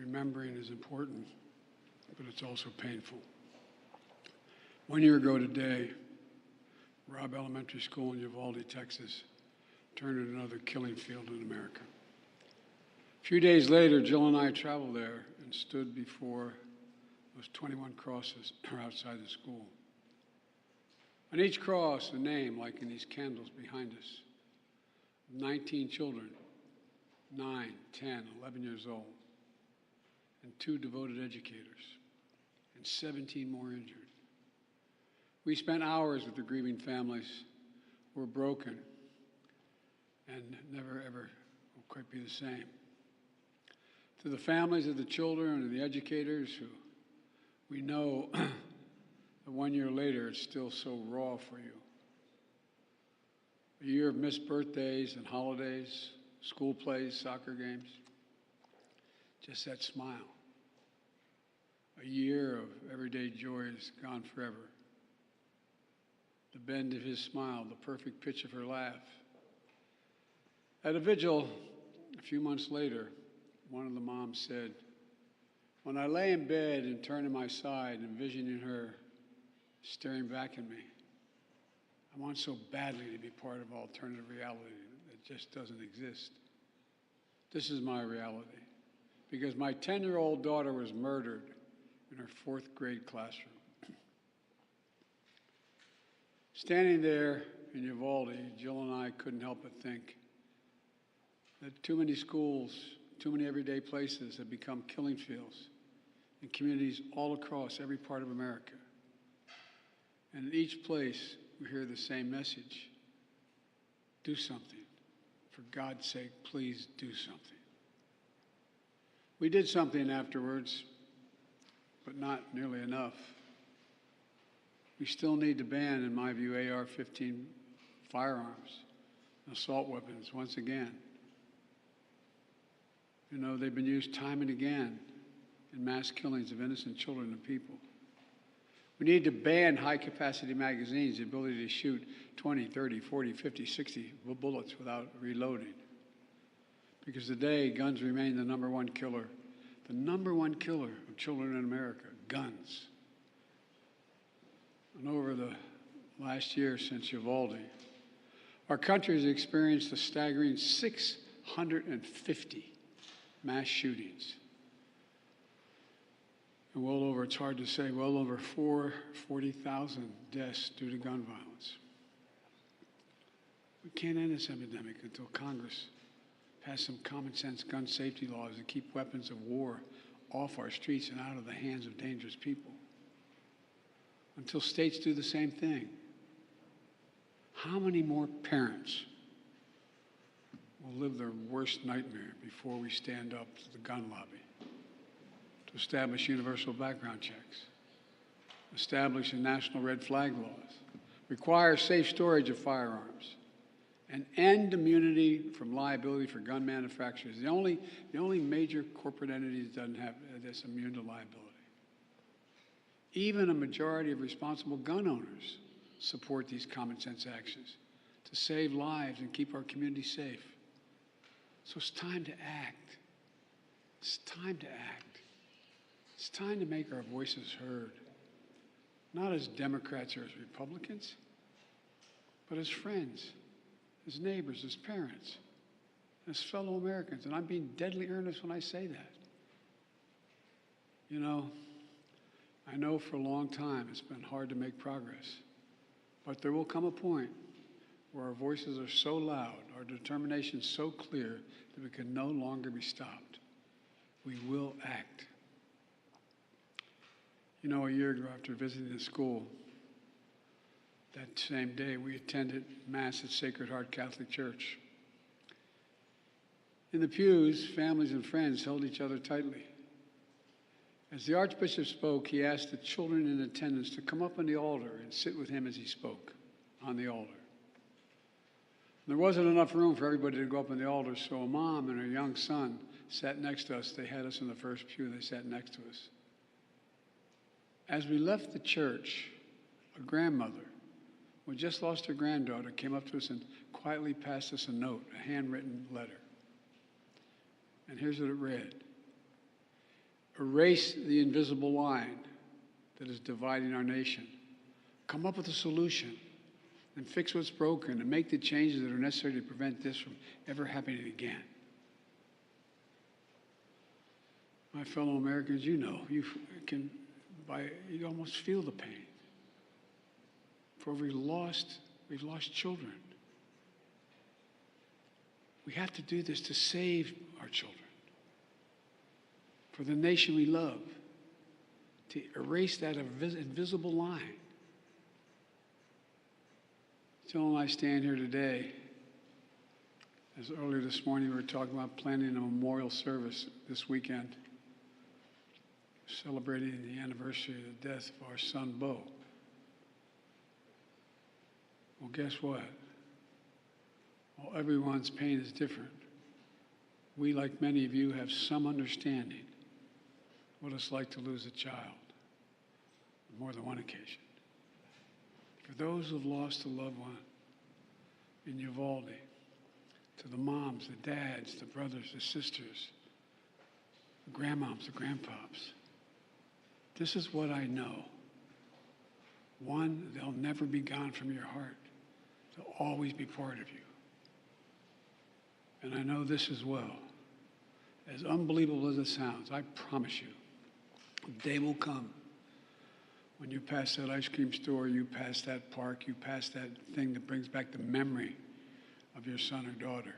Remembering is important, but it's also painful. 1 year ago today, Robb Elementary School in Uvalde, Texas, turned into another killing field in America. A few days later, Jill and I traveled there and stood before those 21 crosses outside the school. On each cross, a name, like in these candles behind us, 19 children, 9, 10, 11 years old, and 2 devoted educators, and 17 more injured. We spent hours with the grieving families who were broken and never, ever will quite be the same. To the families of the children and the educators who we know that 1 year later it's still so raw for you. A year of missed birthdays and holidays, school plays, soccer games, just that smile. A year of everyday joys gone forever. The bend of his smile, the perfect pitch of her laugh. At a vigil a few months later, one of the moms said, "When I lay in bed and turn to my side, envisioning her staring back at me, I want so badly to be part of alternative reality that just doesn't exist. This is my reality, because my 10-year-old daughter was murdered in her 4th grade classroom." Standing there in Uvalde, Jill and I couldn't help but think that too many schools, too many everyday places have become killing fields in communities all across every part of America. And in each place, we hear the same message: do something. For God's sake, please do something. We did something afterwards, but not nearly enough. We still need to ban, in my view, AR-15 firearms, assault weapons, once again. You know, they've been used time and again in mass killings of innocent children and people. We need to ban high-capacity magazines, the ability to shoot 20, 30, 40, 50, 60 bullets without reloading. Because today, guns remain the number one killer of children in America, guns. And over the last year since Uvalde, our country has experienced a staggering 650 mass shootings. And it's hard to say, well over 40,000 deaths due to gun violence. We can't end this epidemic until Congress pass some common sense gun safety laws that keep weapons of war off our streets and out of the hands of dangerous people. Until states do the same thing. How many more parents will live their worst nightmare before we stand up to the gun lobby to establish universal background checks, establish national red flag laws, require safe storage of firearms, and end immunity from liability for gun manufacturers? The only major corporate entity that doesn't have that's immune to liability. Even a majority of responsible gun owners support these common sense actions to save lives and keep our community safe. So it's time to act. It's time to act. It's time to make our voices heard, not as Democrats or as Republicans, but as friends, as neighbors, as parents, as fellow Americans. And I'm being deadly earnest when I say that. You know, I know for a long time it's been hard to make progress, but there will come a point where our voices are so loud, our determination so clear that we can no longer be stopped. We will act. You know, a year ago after visiting the school, that same day we attended Mass at Sacred Heart Catholic Church. In the pews, families and friends held each other tightly. As the Archbishop spoke, he asked the children in attendance to come up on the altar and sit with him as he spoke on the altar. There wasn't enough room for everybody to go up on the altar, so a mom and her young son sat next to us. They had us in the first pew. They sat next to us. As we left the church, a grandmother who had just lost her granddaughter came up to us and quietly passed us a note, a handwritten letter. And here's what it read: erase the invisible line that is dividing our nation. Come up with a solution and fix what's broken and make the changes that are necessary to prevent this from ever happening again. My fellow Americans, you know, you almost feel the pain. For we've lost children. We have to do this to save our children. For the nation we love, to erase that invisible line. Jill and I stand here today, as earlier this morning we were talking about planning a memorial service this weekend, celebrating the anniversary of the death of our son, Bo. Well, guess what? While everyone's pain is different, we, like many of you, have some understanding what it's like to lose a child on more than one occasion. For those who have lost a loved one in Uvalde, to the moms, the dads, the brothers, the sisters, the grandmoms, the grandpops, this is what I know. One, they'll never be gone from your heart. They'll always be part of you. And I know this as well. As unbelievable as it sounds, I promise you, a day will come when you pass that ice cream store, you pass that park, you pass that thing that brings back the memory of your son or daughter.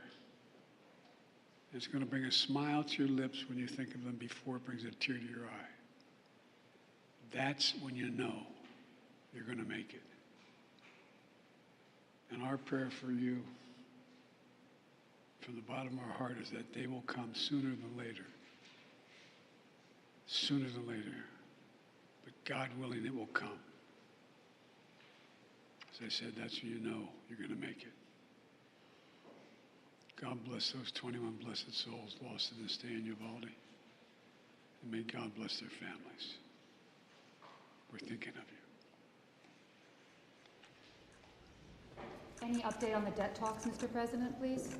It's going to bring a smile to your lips when you think of them before it brings a tear to your eye. That's when you know you're going to make it. And our prayer for you from the bottom of our heart is that day will come sooner than later. Sooner than later. But God willing, it will come. As I said, that's when you know you're going to make it. God bless those 21 blessed souls lost in this day in Uvalde. And may God bless their families. We're thinking of you. Any update on the debt talks, Mr. President, please?